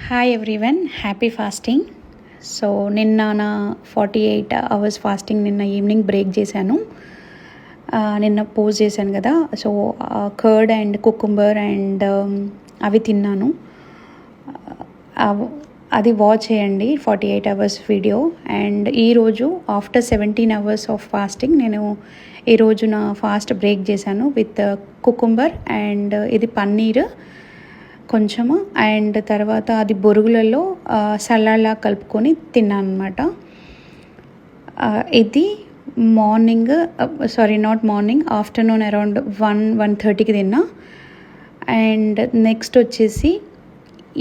Hi everyone, happy fasting. So నిన్న నా 48 hours fasting నిన్న ఈవినింగ్ బ్రేక్ చేశాను. నిన్న పోస్ట్ చేశాను కదా. So curd and cucumber and అవి తిన్నాను. అది వాచ్ చేయండి, 48 అవర్స్ వీడియో. అండ్ ఈరోజు ఆఫ్టర్ 17 అవర్స్ ఆఫ్ ఫాస్టింగ్ నేను ఈరోజు నా ఫాస్ట్ బ్రేక్ చేశాను విత్ కుకుంబర్ అండ్ ఇది పన్నీర్ కొంచెము, అండ్ తర్వాత అది బొరుగులలో సలాడ్లా కలుపుకొని తిన్నాను అనమాట. ఇది morning not morning, afternoon around 1:30కి తిన్నా. అండ్ నెక్స్ట్ వచ్చేసి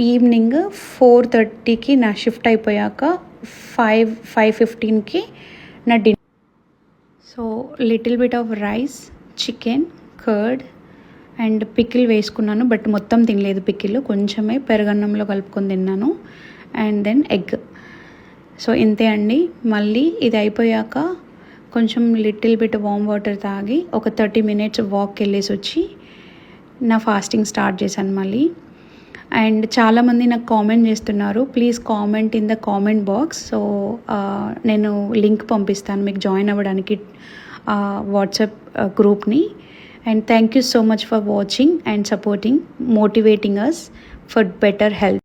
ఈవినింగ్ 4:30కి నా షిఫ్ట్ అయిపోయాక 5:15కి నా dinner. So little bit of rice, chicken, curd and pickle వేసుకున్నాను, బట్ మొత్తం తినలేదు. పికిల్ కొంచెమే పెరుగన్నంలో కలుపుకొని తిన్నాను. And then egg. సో ఇంతే అండి. మళ్ళీ ఇది అయిపోయాక కొంచెం లిటిల్ బిట్ వామ్ వాటర్ తాగి ఒక 30 minutes వాక్కి వెళ్ళేసి వచ్చి నా ఫాస్టింగ్ స్టార్ట్ చేశాను మళ్ళీ. అండ్ చాలామంది నాకు కామెంట్ చేస్తున్నారు, please comment in the comment box. So నేను లింక్ పంపిస్తాను మీకు జాయిన్ అవ్వడానికి వాట్సాప్ గ్రూప్ని. And thank you so much for watching and supporting, motivating us for better health.